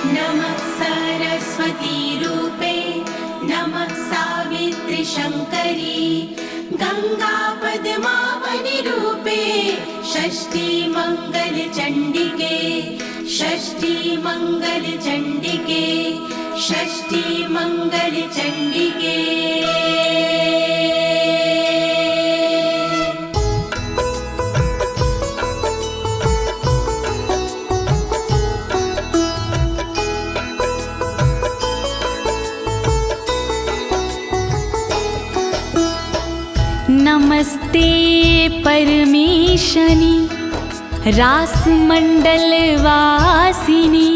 नमः सरस्वती रूपे नमः सावित्री शङ्करी गङ्गा पद्मावनी रूपे षष्ठी मंगल चण्डिके षष्ठी मंगल चण्डिके षष्ठी मंगल चण्डिके। नमस्ते परमेशनी रासमंडल वासिनी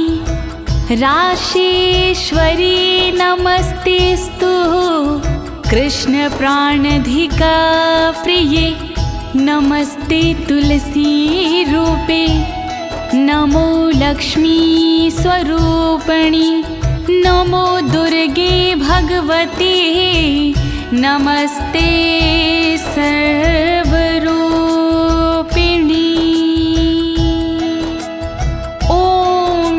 राशेश्वरी नमस्तेस्तु कृष्ण प्राणधिका प्रिये नमस्ते तुलसी रूपे नमो लक्ष्मी स्वरूपिणी नमो दुर्गे भगवती नमस्ते सर्वरूपिणी। ॐ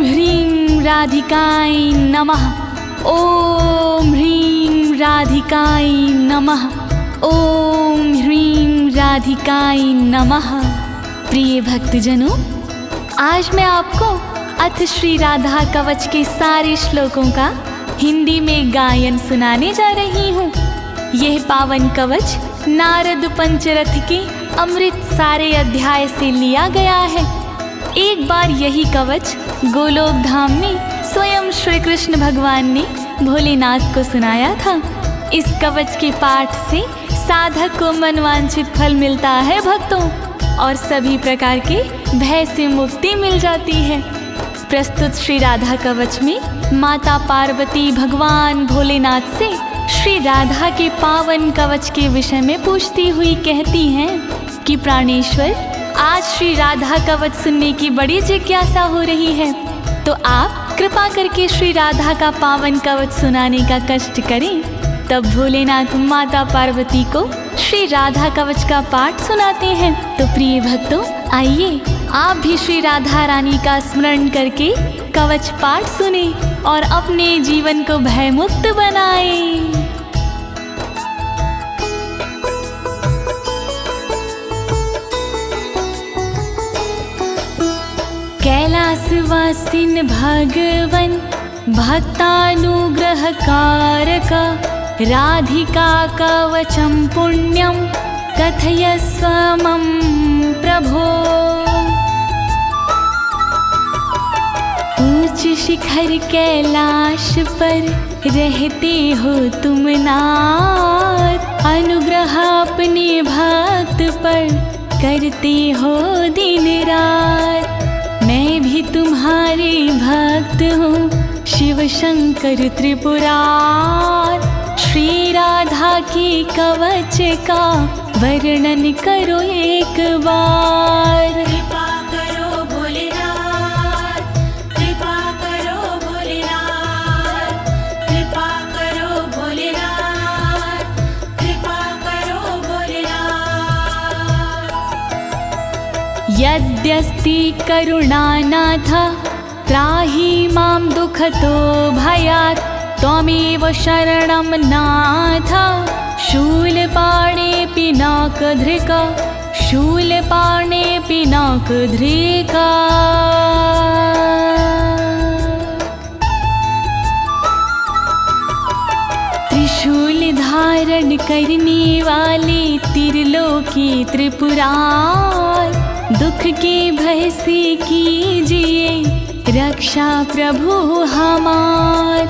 ह्रीं राधिकाय नमः ॐ ह्रीं राधिकाय नमः ॐ ह्रीं राधिकाय नमः। प्रिय भक्तजनों, आज मैं आपको अथ श्री राधा कवच के सारे श्लोकों का हिंदी में गायन सुनाने जा रही हूँ। यह पावन कवच नारद पंचरथ के अमृत सारे अध्याय से लिया गया है। एक बार यही कवच गोलोक धाम में स्वयं श्री कृष्ण भगवान ने भोलेनाथ को सुनाया था। इस कवच के पाठ से साधक को मनवांछित फल मिलता है भक्तों, और सभी प्रकार के भय से मुक्ति मिल जाती है। प्रस्तुत श्री राधा कवच में माता पार्वती भगवान भोलेनाथ से श्री राधा के पावन कवच के विषय में पूछती हुई कहती हैं कि प्राणेश्वर, आज श्री राधा कवच सुनने की बड़ी जिज्ञासा हो रही है, तो आप कृपा करके श्री राधा का पावन कवच सुनाने का कष्ट करें। तब भोलेनाथ माता पार्वती को श्री राधा कवच का पाठ सुनाते हैं। तो प्रिय भक्तों, आइए आप भी श्री राधा रानी का स्मरण करके कवच पाठ सुने और अपने जीवन को भयमुक्त बनाएं। कैलासवासिन भगवन भक्तानुग्रहकारक राधिका कवचम पुण्यम कथयस्व मम प्रभो। ऊंच शिखर कैलाश पर रहते हो तुम नाथ, अनुग्रह अपने भक्त पर करते हो दिन रात। मैं भी तुम्हारे भक्त हूँ शिव शंकर त्रिपुरार, श्री राधा के कवच का वर्णन करो एक बार। कृपा करो भोलेनाथ, कृपा करो भोलेनाथ, कृपा करो भोलेनाथ, कृपा करो भोलेनाथ। यद्यस्ति करुणानाथ त्राहि मां दुःखतो भयात्, त्वमेव शरणं नाथ शूलपाणे पिनाकधृका शूलपाणे पिनाकधृका। त्रिशूल धारण करने वाले त्रिलोकी त्रिपुरार, दुख के भय से कीजिए रक्षा प्रभु हमार।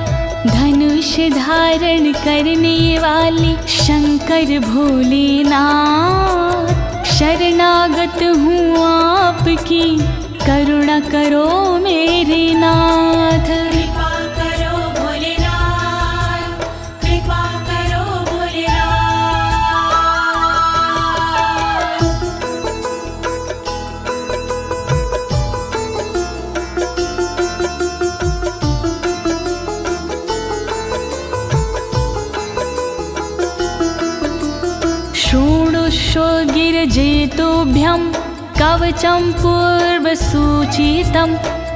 धनुष धारण करने वाले शंकर भोलेनाथ, शरणागत हूँ आपकी करुणा करो मेरे नाथ। कृपा करो भोलेनाथ, कृपा करो शृणुष्व गिरिजेतुभ्यं कवचं पूर्वसूचितं,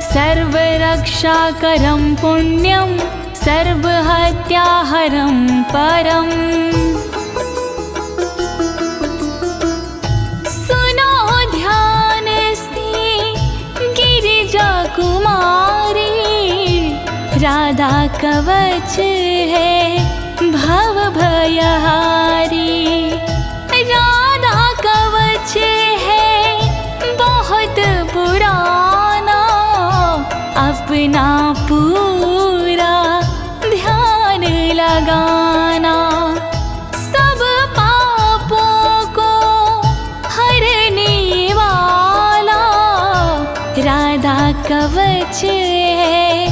सर्वरक्षाकरं पुण्यं सर्वहत्याहरं परम्। सुनो ध्यान से गिरिजा कुमारी, राधा कवच है भव भयहारी। राधा कवच है बहुत पुराना, अपना पूरा ध्यान लगाना। सब पापों को हरने वाला राधा कवच है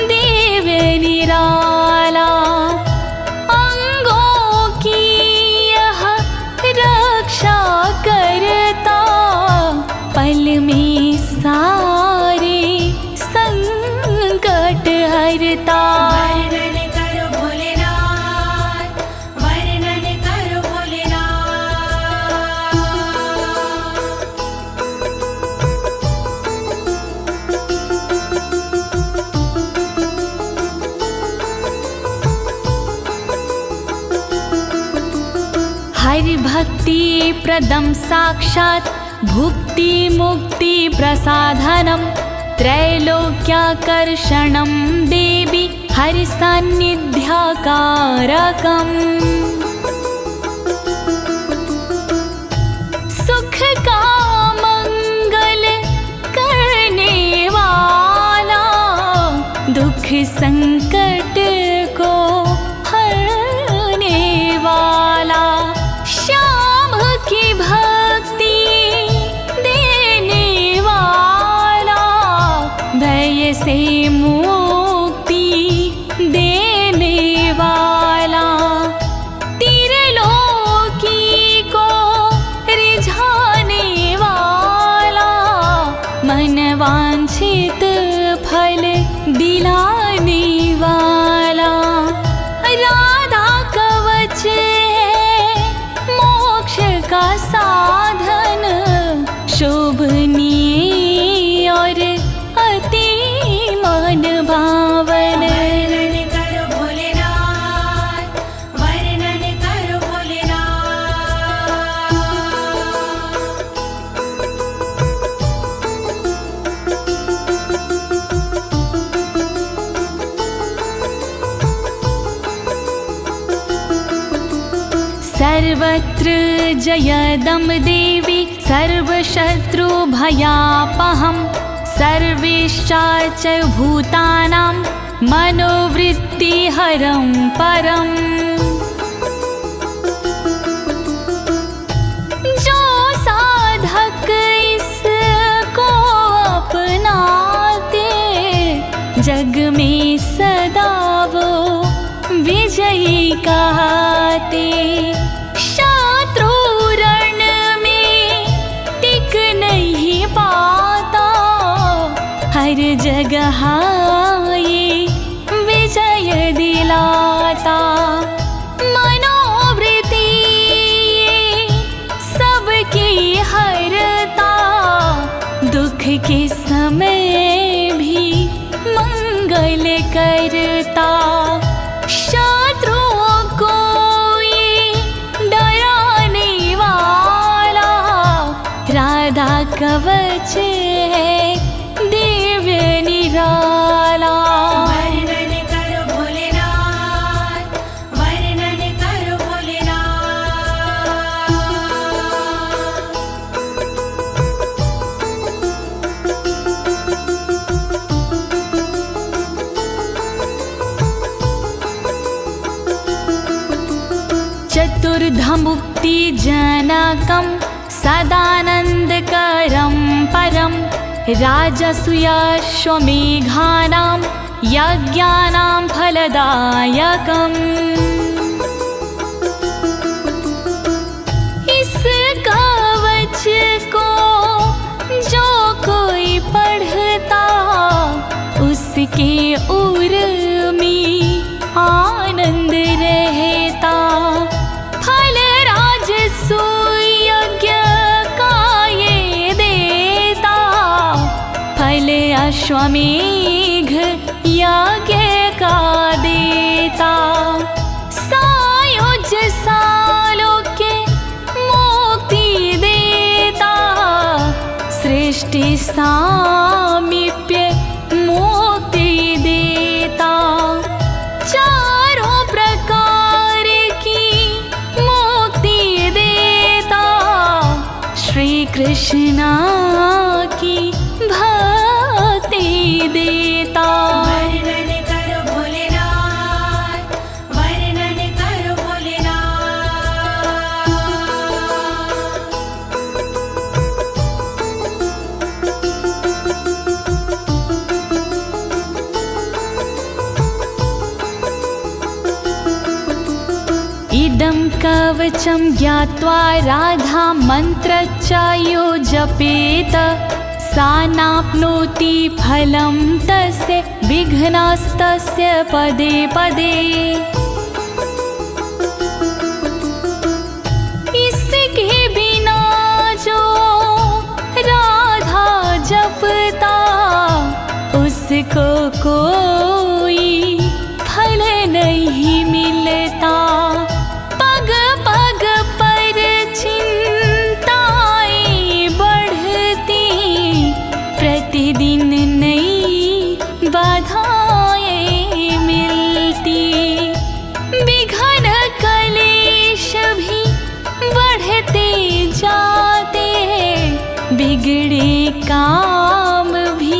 देव निराला। अंगों की यह रक्षा करता, पल में सारे संकट हरता। वर्णन करो भोलेनाथ, वर्णन करो भोलेनाथ। हरि भक्ति प्रदम साक्षात् भुक्ति मुक्ति प्रसाधनम्। त्रैलोक्याकर्षणं देवी हरि सान्निध्याकारकम्। सुख का मंगल करने वाला, दुख संकट को हरने वाला। श्याम की भक्ति देने वाला, भय से मुक्ति देने वाला। त्रिलोकी को रिझाने वाला, मन वांछित फल दिलाने वाला। राधा कवच है मोक्ष का साधन, शोभनीय और अति मन भावन। वर्णन करो भोलेनाथ, वर्णन करो भोलेनाथ। सर्वत्र जयदं देवी सर्वशत्रुभयापहम्। सर्वेश्चाच भूतानां मनोवृत्तिहरं परम्। जो साधक इसको अपनाते, जग में सदा वो विजयी कहते। शत्रु रण में टिक नहीं पाता, हर जगह ये विजय दिलाता। मनोवृत्ति सबकी हरता, दुख के समय भी मंगल करता। शत्रुओं को ये डराने वाला, राधा कवच है देव निराला। वर्णन करो भोलेनाथ, वर्णन करो भोलेनाथ। चतुर्धमुक्ति जनकं सदानन्दकरं परं। राजसूयाश्वमेघानां यज्ञानां फलदायकम्। इस कवच को जो कोई पढ़ता, उसके उर में आनंद रहता। फल राजसूय यज्ञ का ये देता, फल अश्वमेघ यज्ञ का देता, सायुज सालोक्य मुक्ति देता, सृष्टि सामीप्य मुक्ति देता, चारों प्रकार की मुक्ति देता, श्री कृष्ण की भक्ति देता। वर्णन करो भोलेनाथ, वर्णन करो भोलेनाथ। इदं कवचं ज्ञात्वा राधा मन्त्रच्चायो जपेत, सा नाप्नोति फलं तस्य विघ्नास्तस्य पदे पदे। इसके बिना जो राधा जपता, उसको कोई फल नहीं मिलता। पग पग पर चिंताएं बढ़ती, प्रतिदिन नई बाधाएं मिलती, विघ्न कलेश भी बढ़ते जाते, बिगड़े काम भी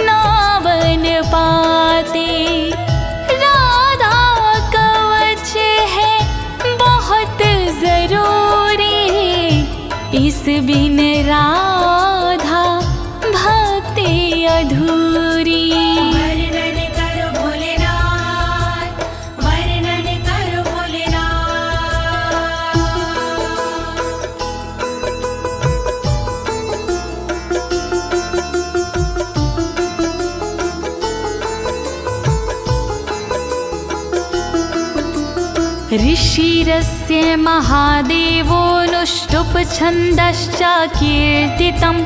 ना बन पाते। राधा कवच है बहुत जरूरी, इस बिन राधा भक्ति अधूरी। वर्णन करो भोलेनाथ, वर्णन करो भोलेनाथ। ऋषिरस्य महादेवोऽनुष्टुप् छन्दश्च कीर्तितम्,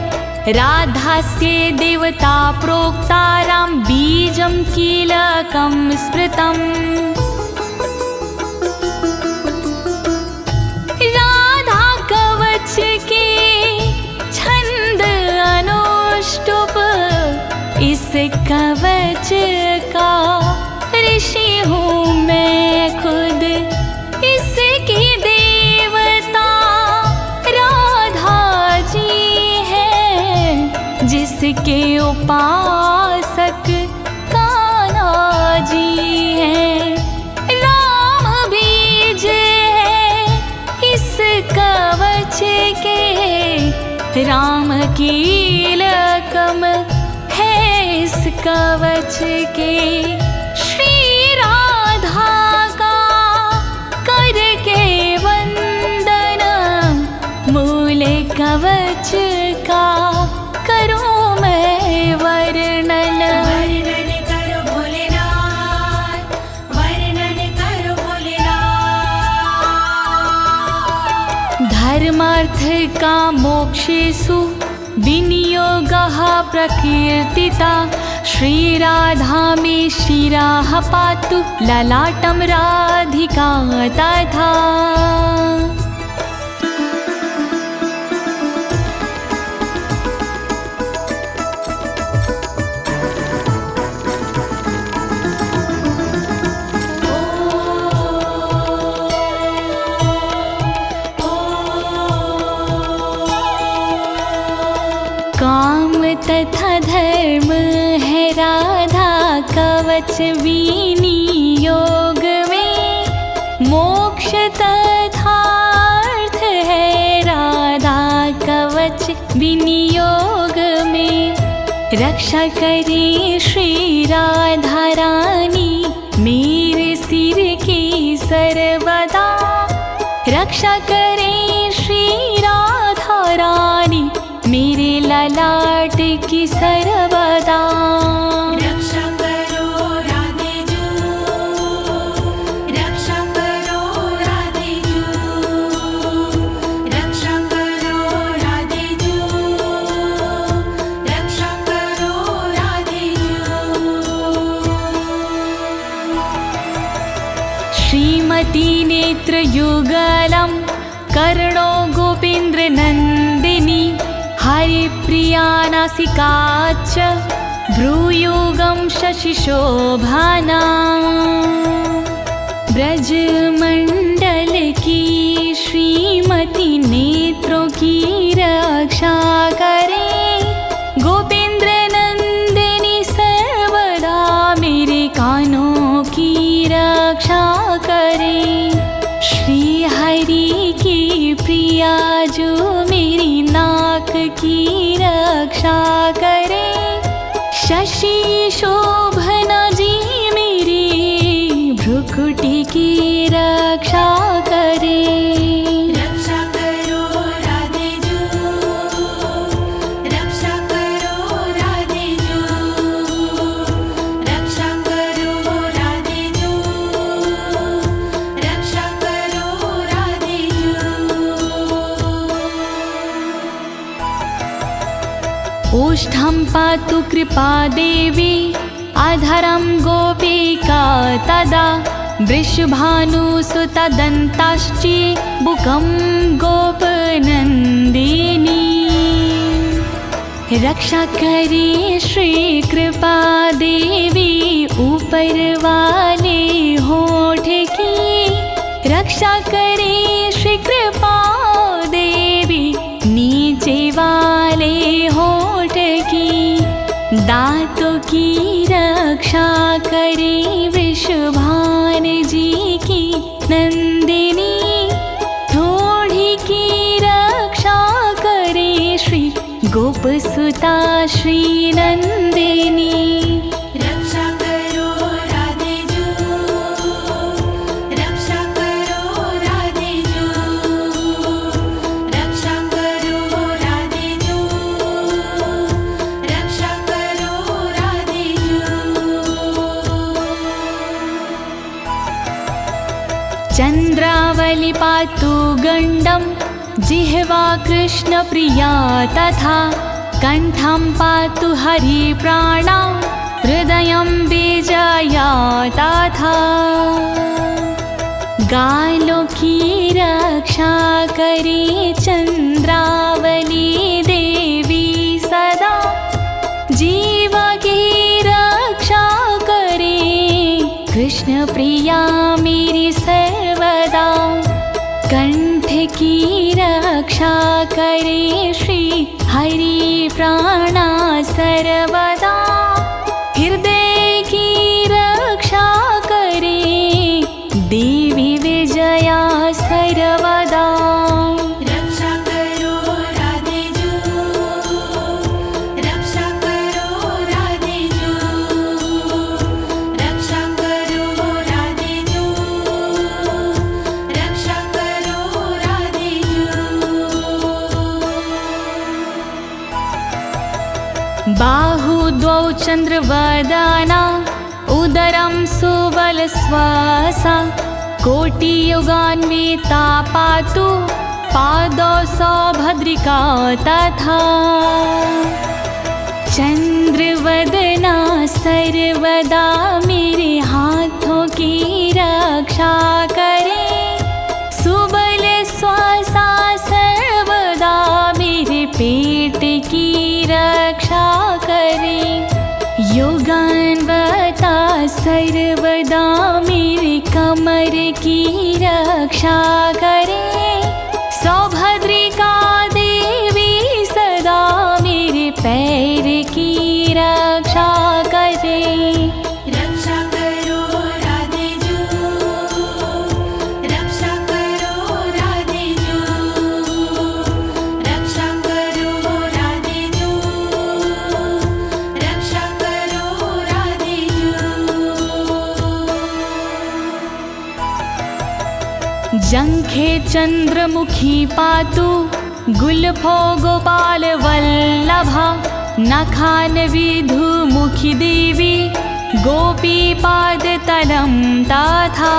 राधास्य देवता प्रोक्तारां बीजं कीलकं स्मृतम्। राधा कवच के छंद अनुष्टुप, इस कवच का ऋषि हूँ मैं खुद, इसकी देवता राधा जी है, जिसके उपासक कान्हा जी हैं। राम बीज है इस कवच के, राम कीलकम है इस कवच के। श्री राधा का करके वंदन, मूल कवच का करूं मैं वर्णन। वर्णन करो भोलेनाथ, वर्णन करो भोलेनाथ। धर्मार्थ का मोक्षेषु विनियोगः प्रकीर्तिता, श्रीराधा मे शिरः पातु ललाटं राधिका तथा। काम तथा धर्म है राधा कवच विनियोग में, मोक्ष तथा अर्थ है राधा कवच विनियोग में। रक्षा करे श्री राधा रानी मेरे सिर की सर्वदा, रक्षा करे श्री राधा रानी मेरे ललाट की सर्वदा। रक्षा करो राधे जू, रक्षा करो राधे जू, रक्षा करो राधे जू, रक्षा करो कोटिनेत्रयुगलं कर्णो गोपेन्द्रनन्दिनी हरिप्रिया नासिका च भ्रूयुगं शशिशोभना ब्रजमंडल की श्रीमती नेत्रों की रक्षा करे गोपेंद्र नंदिनी सर्वदा मेरे कानों की रक्षा करे श्री हरि की प्रिया जो मेरी नाक की रक्षा करे शशि शोभना जी मेरी भ्रुकुटी की रक्षा करे रक्षा करो राधे जू रक्षा करो राधे जू रक्षा करो राधे जू रक्षा करो राधे जू ओष्ठं पातु कृपा देवी अधरं गोपिका तदा वृषभानुसुतदन्ताश्ची बुकं गोपनन्दिनी रक्षा करे श्री कृपा देवी ऊपर वाले होठ की रक्षा करे श्री कृपा देवी नीचे वाले होठ की दांतों की रक्षा करे वृषभान जी की नंदिनी थोड़ी की रक्षा करे श्री गोपसुता श्री नंदिनी रक्षा करो राधे जू रक्षा करो राधे जू रक्षा करो राधे जू रक्षा करो राधे जू चंद्रावली पातु गंडम जिह्वा कृष्ण प्रिया तथा कंठं पातु हरि प्राणा हृदयं विजया तथा गालों की रक्षा करे चंद्रावली देवी सदा जीवा की रक्षा करे कृष्ण प्रिया मेरी सर्वदा कंठ की रक्षा करे श्री हरि प्राणा सर्वदा हृदय की रक्षा करे देवी विजया सर्वदा रक्षा करो राधे जू रक्षा करो राधे जू रक्षा करो राधे जू रक्षा करो राधे जू बाहु द्वौ चंद्रवदना उदरं सुबलश्वासा कोटियुगान्विता पातु पादौ सौभद्रिका तथा चंद्रवदना सर्वदा मेरे हाथों की रक्षा करे सुबल श्वासा सर्वदा मेरे पेट की रक्षा करे योगान्वता सर्वदा मेरे कमर की रक्षा करे सौभद्रिका देवी सदा मेरे पैर की रक्षा करे रक्षा करो राधे जू रक्षा करो राधे जू रक्षा करो राधे जू रक्षा करो राधे जू जंघे चंद्रमुखी पातु गुल्फो गोपाल वल्लभा नखान विधुमुखी देवी गोपी पाद तलम तथा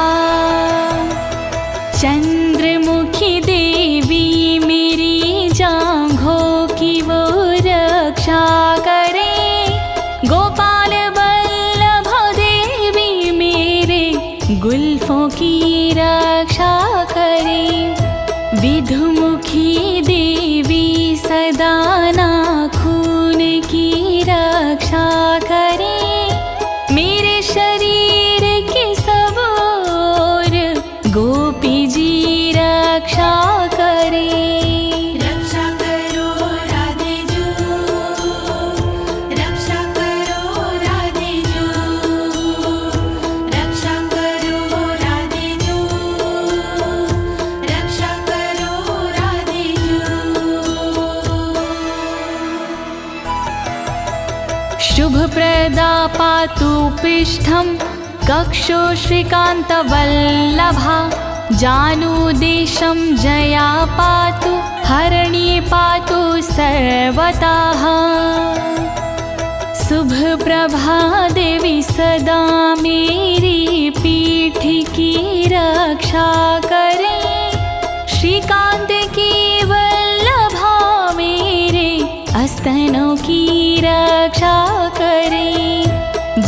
चंद्रमुखी देवी मेरी जांघों की वो रक्षा करे गोपाल वल्लभ देवी मेरे गुल्फों की रक्षा करे। विधुमुखी देवी सदा नाखून की रक्षा करे। मेरे शरीर की सब ओर गोपी जी रक्षा करे। रक्षा करो राधे जू, रक्षा करो राधे जू, रक्षा करो राधे जू, रक्षा करो राधे जू। शुभप्रदा पातु पृष्ठं कक्षो श्रीकान्तवल्लभा। जानुदेशं जया पातु हरिणी पातु सर्वतः। शुभप्रभा देवी सदा मेरी पीठ की रक्षा करे। श्रीकांत की वल्लभा मेरे स्तनों की रक्षा करे।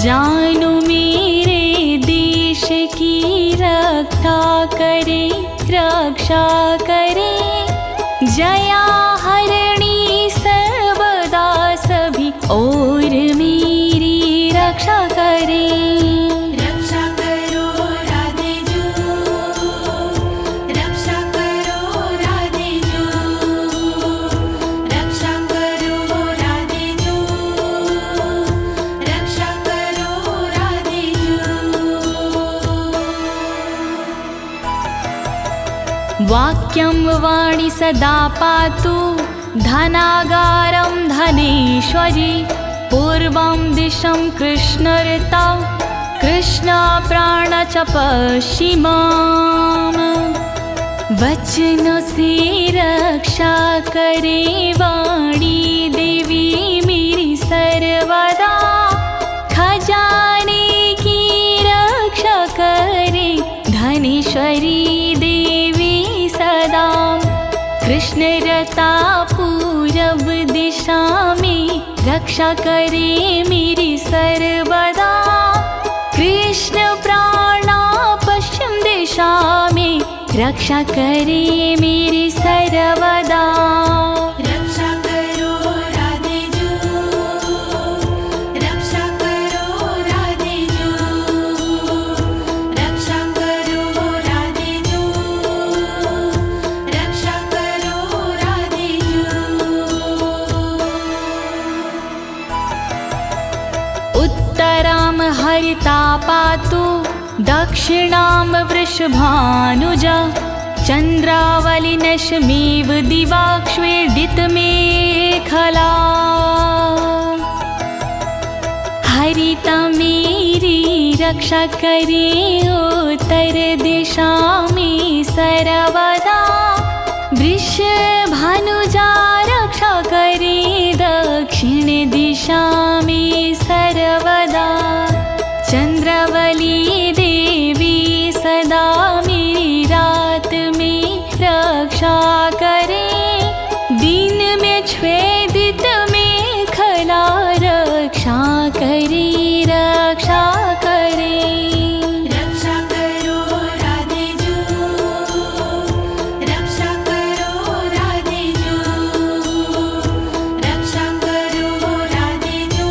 जानू मेरे देश की रक्षा करे, रक्षा करे। जया हरिणी सर्वदा सभी और मेरी रक्षा करे। रक्षा करो राधे जू, रक्षा करो राधे जू, रक्षा करो राधे जू, रक्षा करो राधे जू। वाक्यं वाणी सदा पातु धनागारं धनेश्वरी। पूर्वं दिशं कृष्णऋता कृष्णप्राण च पश्चिमाम्। वचन से रक्षा करे वाणी देवी मेरी सर्वदा। खजाने की रक्षा करे धनेश्वरी देवी सदा। कृष्णरता पूरब दिशा में रक्षा करे मेरी सर्वदा। कृष्ण प्राणा पश्चिम दिशा में रक्षा करे मेरी सर्वदा। रक्षा करो राधे जू, रक्षा करो राधे जू, रक्षा करो राधे जू, रक्षा करो राधे जू। उत्तरां हरिता पातु दक्षिणां वृषभानुजा। चन्द्रावलिनशमेव दिवाक्ष्वेडितमेखला। हरिता मेरी रक्षा करे उत्तर दिशा में सर्वदा। वृषभानुजा रक्षा करे दक्षिण दिशा में सर्वदा। चंद्रावली देवी सदा मेरी रात में रक्षा करे। दिन में छेदित मेखला रक्षा करे, रक्षा करे। रक्षा करो राधे जू, रक्षा करो राधे जू, रक्षा करो राधे जू,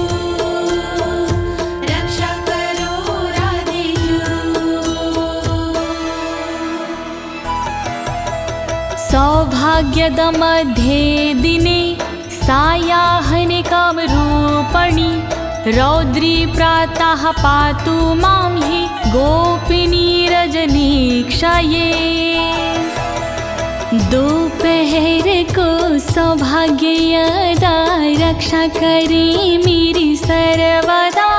रक्षा करो राधे जू। सौभाग्यद मध्ये दिने सायाह्निकं रूपणि। रौद्री प्रातः पातु मां हि गोपिनी रजनीक्षये। दोपहर को सौभाग्यदा रक्षा करे मेरी सर्वदा।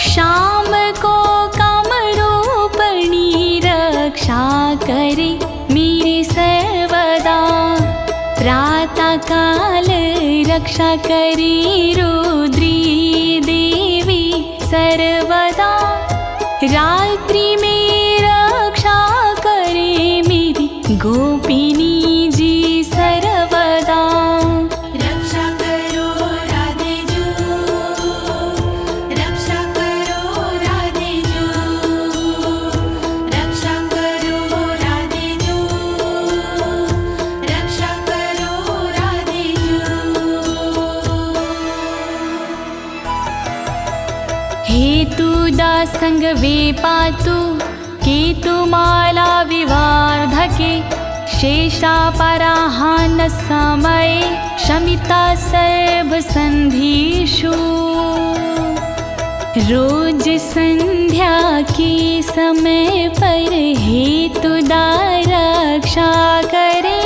शाम को कामरूपिणी रक्षा करे मेरी सर्वदा। प्रातः काल रक्षा करे रुद्री देवी सर्वदा। रात्रि में रक्षा करे मेरी गोपिनी जी सर्वदा। रक्षा करो राधे जू, रक्षा करो राधे जू, रक्षा करो हेतु दासंग वे पातु केतुमाला विवार्धके शेषापराहान समये शमिता सर्वसन्धिषु। रोज संध्या के समय पर हेतुदा रक्षा करे,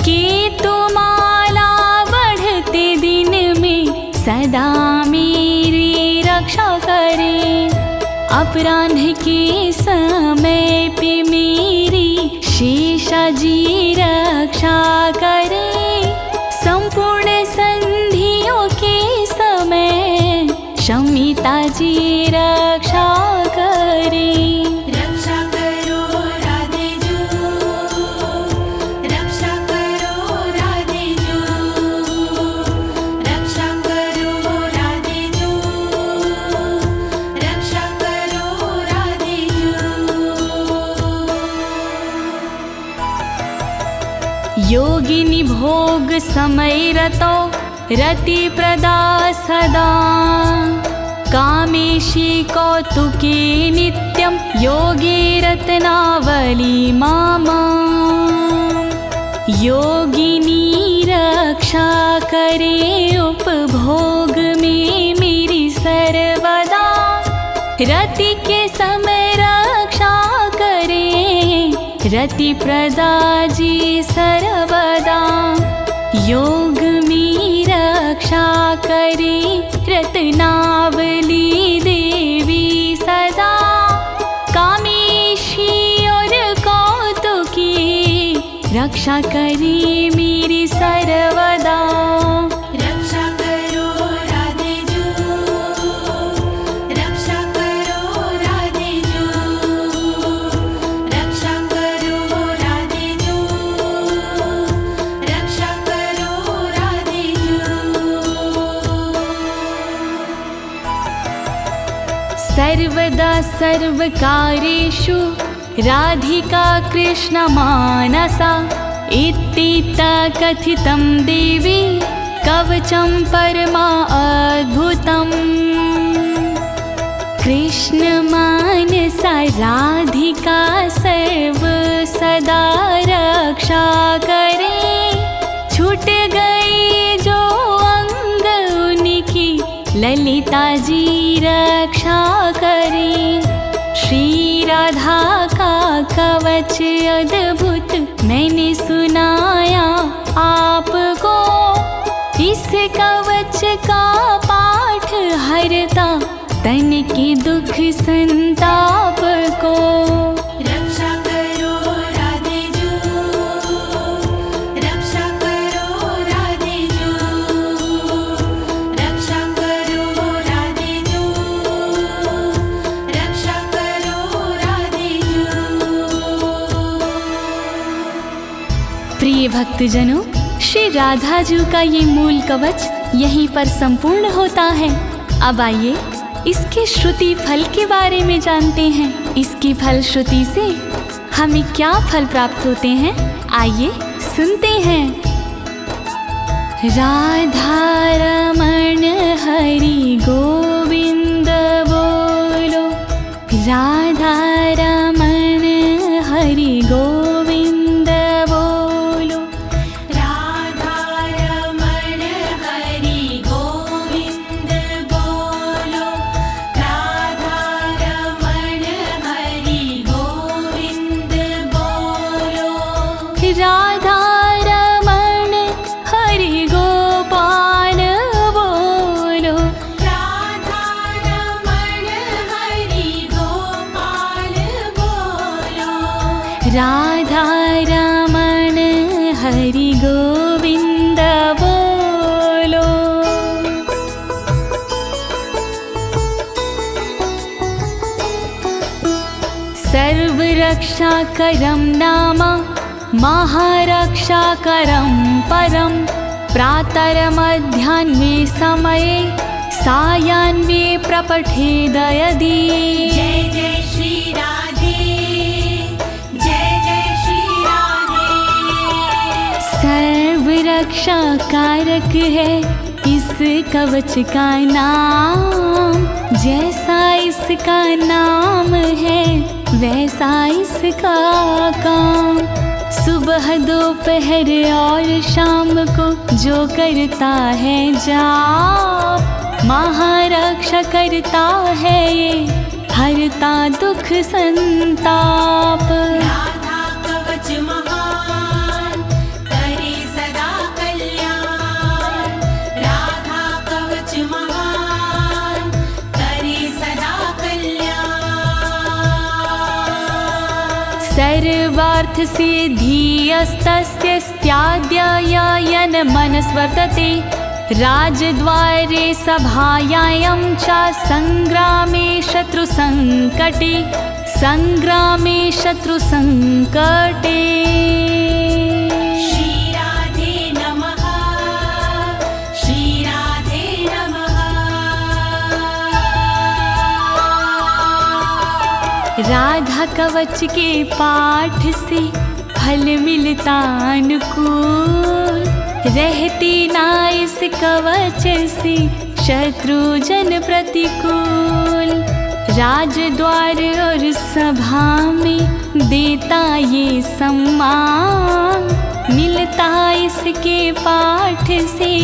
केतुमाला बढ़ते दिन में सदा मेरी रक्षा करे। अपराह्न के समय पे मेरी शेषाजी रक्षा करे, संपूर्ण संधियों के समय शमिता जी रक्षा करे। रक्षा करो राधे जू, रक्षा करो राधे जू, रक्षा करो राधे जू, रक्षा करो राधे जू। योगिनी भोग समय रतो रति प्रदा सदा, कामेशी कौतुके नित्यं योगी रत्नावली मामा। योगिनी रक्षा करे उपभोग में मेरी सर्वदा, रति के समय रक्षा करे रति प्रदा जी सर्वदा। योग में रक्षा करे रत्नावली देवी सदा, कामेशी और कौतुकी रक्षा करे मेरी सर्वदा। रक्षा करो राधे जू, रक्षा करो राधे जू, रक्षा करो राधे जू, रक्षा करो राधे जू। सर्वदा सर्वकार्येषु राधिका कृष्ण मानसा, इत्थिता कथितं देवी कवचं परमा अद्भुतम्। कृष्ण मानसा राधिका सर्व सदा रक्षा करे, छूट गई जो अंग उनकी ललिता जी रक्षा करे। श्री राधा का कवच अद्भुत मैंने सुनाया आपको, इस कवच का पाठ हरता तन के दुख संताप को। रक्षा करो राधे जू, रक्षा करो राधे जू, रक्षा करो राधे जू, रक्षा करो राधे जू। प्रिय भक्तजनों, श्री राधा जी का ये मूल कवच यहीं पर संपूर्ण होता है। अब आइए इसके श्रुति फल के बारे में जानते हैं। इसकी फल श्रुति से हमें क्या फल प्राप्त होते हैं, आइए सुनते हैं। राधा रमण हरि गोविंद बोलो, राधा रमण हरि गोविंद बोलो, राधा रमण हरि गोविंद बोलो, राधा रमण हरि गोविंद बोलो, राधा रमण हरि गोपाल बोलो, राधा रमण हरि गोपाल बोलो, राधा रमण हरि गोविंद बोलो। सर्वरक्षाकरं नाम महारक्षाकरं परं, प्रातरमध्याह्ने समये सायाह्ने प्रपठेद यदि। जय जय श्री राधे, जय जय श्री राधे। सर्वरक्षा कारक है इस कवच का नाम, जैसा इसका नाम है वैसा इसका काम। सुबह दोपहर और शाम को जो करता है जाप, महारक्षा करता है ये, हरता दुख संताप। राधा कवच महान करे सदा कल्याण, राधा कवच महान करे सदा कल्याण। सर्वार्थ सिद्धिस्तस्य स्त्याद्ययन मनस्वर्तते, राजद्वारे सभायां च संग्रामे शत्रुसंकटे, संग्रामे शत्रुसंकटे। श्री राधे नमः, श्री राधे नमः। राधा कवच के पाठ से फल मिलता अनुकूल, रहती ना इस कवच से शत्रु जन प्रतिकूल। राजद्वार और सभा में देता ये सम्मान, मिलता इसके पाठ से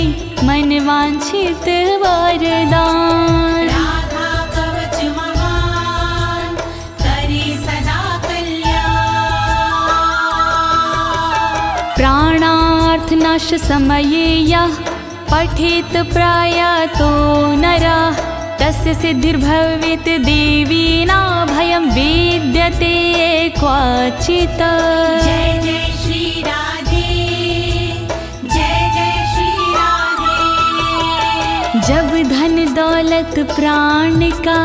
मन वांछित वरदान। राधा कवच महान करे सदा कल्याण, प्राणार्थनाश समये यः पठेत प्रयातो नरः, तस्य सिद्धिर्भवेत् देवीना भयं विद्यते क्वचित्। जय जय श्री राधे, जय जय श्री राधे। जब धन दौलत प्राण का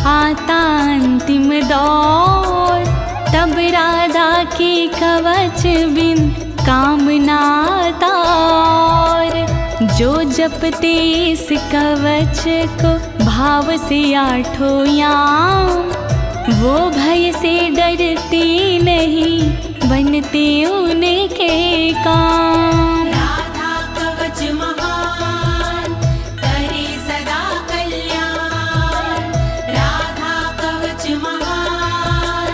आता अंतिम दौर, तब राधा के कवच बिन कामना तार। जो जपते इस कवच को भाव से आठों याम, वो भय से डरते नहीं, बनते उनके काम। राधा कवच महान करे सदा कल्याण, राधा कवच महान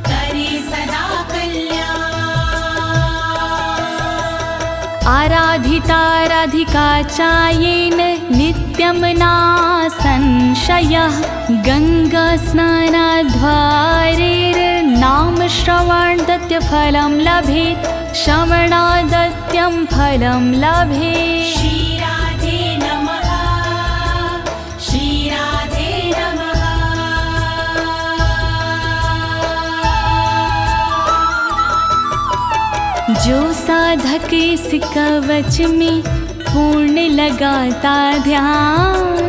करे सदा कल्याण। आराधिता राधिका चायेन नित्यं ना संशयः, गंगा स्नानाद्वारेर्नाम श्रवणादत्य फलं लभेत्, श्रवणादत्यं फलं लभेत्। श्री राधे नमः, श्री राधे नमः। जो साधक इस कवच में पूर्ण लगाता ध्यान,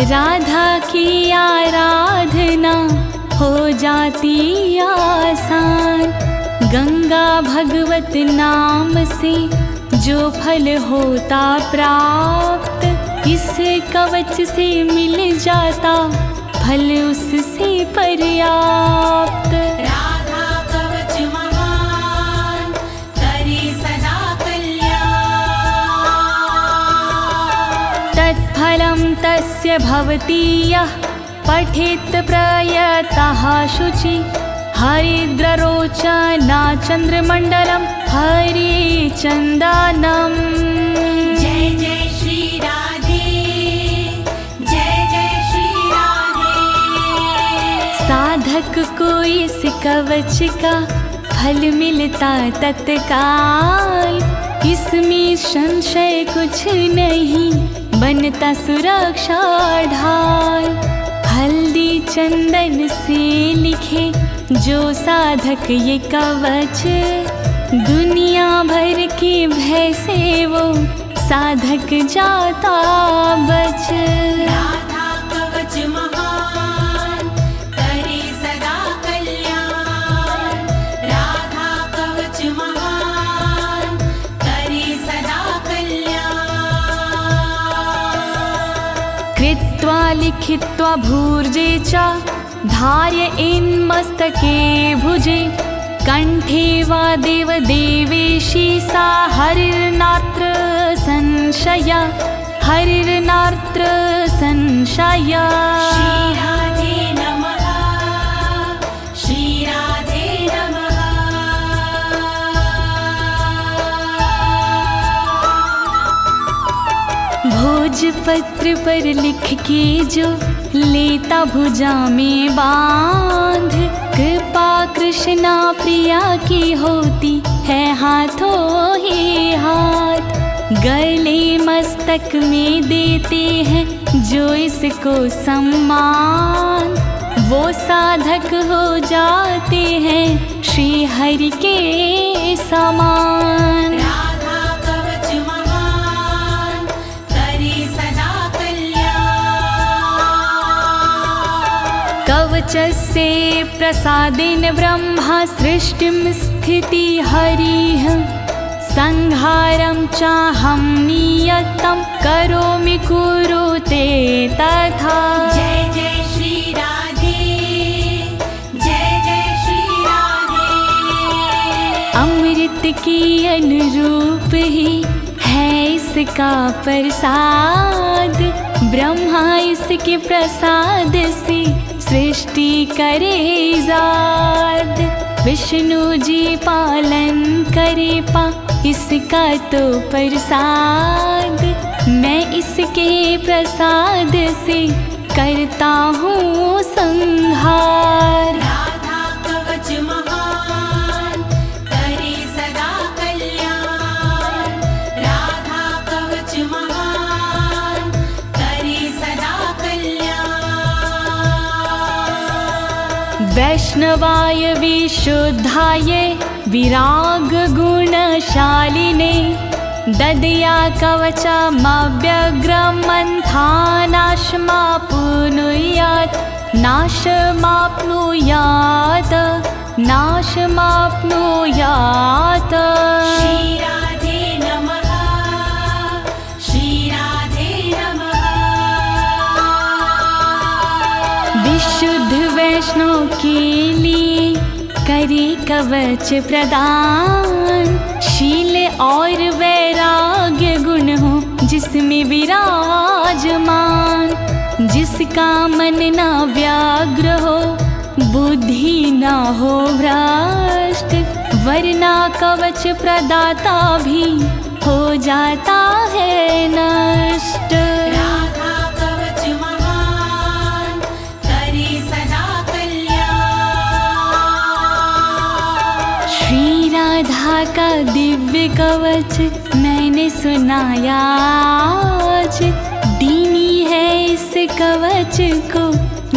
राधा की आराधना हो जाती आसान। गंगा भगवत नाम से जो फल होता प्राप्त, इस कवच से मिल जाता फल उससे पर्याप्त। राधा कवच महान करे सदा कल्याण, तत्फलं तस्य भवति यः पठेत् प्रयतः शुचि, हरिद्ररोचना चन्द्रमण्डलं हरिचन्दनम्। जय जय श्री राधे, जय जय श्री राधे। साधक को इस कवच का फल मिलता तत्काल, इसमें संशय कुछ नहीं, बनता सुरक्षा ढाल। हल्दी चंदन से लिखे जो साधक ये कवच, दुनिया भर के भय से वो साधक जाता बच। राधा कवच महान करे सदा कल्याण, राधा कवच महान करे सदा कल्याण। कृत्वा लिखित्वा भूर्जे च धारयेन्मस्तके भुजे, कंठे वा देवदेवेशी सा हरिर्नात्र संशय, हरिर्नात्र संशय। श्री राजपत्र पर लिख के जो लेता भुजा में बांध, कृपा कृष्णा प्रिया की होती है हाथों ही हाथ। गले मस्तक में देते हैं जो इसको सम्मान, वो साधक हो जाते हैं श्री हरि के समान। राधा कवच महान करे सदा कल्याण। कवचस्य प्रसादेन ब्रह्मा सृष्टिं स्थिति हरिः, संहारं चाहं नियतं करोमि कुरुते तथा। जय जय श्री राधे, जय जय श्री राधे। अमृत के अनुरूप ही है इसका प्रसाद, ब्रह्मा इसके प्रसाद से सृष्टि करे जाद। विष्णु जी पालन करे पा इसका तो प्रसाद, मैं इसके प्रसाद से करता हूँ संहार। राधा कवच महान करे सदा कल्याण। राधा कवच महान करे सदा कल्याण। वैष्णवाय विशुद्धाय विराग गुणशालिने, ददया कवचमव्यग्रं नाशमाप्नुयात्, नाशमाप्नुयात्, नाशमाप्नुयात्। श्री राधे नमः, श्री राधे नमः। विशुद्ध वैष्णव के लिए करे कवच प्रदान, शील और वैराग्य गुण हो जिसमें विराजमान। जिसका मन ना व्याग्र हो, बुद्धि ना हो भ्रष्ट, वरना कवच प्रदाता भी हो जाता है नष्ट। राधा कवच महान करे सदा कल्याण। श्री राधा का दिव्य कवच मैंने सुनाया आज, दीनी है इस कवच को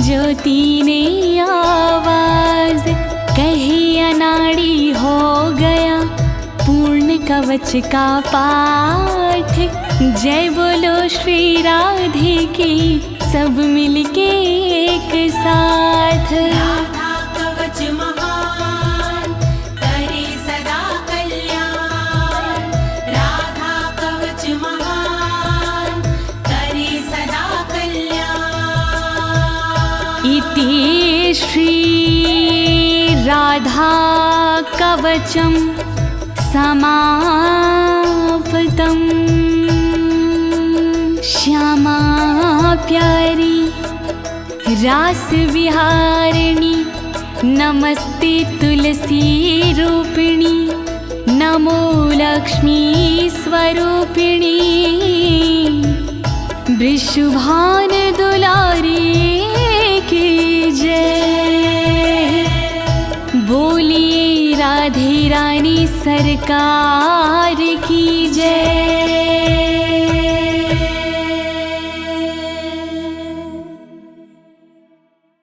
ज्योति ने आवाज। कहे अनाड़ी हो गया पूर्ण कवच का पाठ, जय बोलो श्री राधे की सब मिलके एक साथ। राधा कवच महान करे सदा कल्याण। राधा कवच महान करे सदा कल्याण। इति श्री राधा कवचम समाप्तम्। श्यामा प्यारी रास विहारिणी, नमस्ते तुलसी रूपिणी, नमो लक्ष्मी स्वरूपिणी। वृषभान दुलारी की जय, बोलिए राधे रानी सरकार की जय।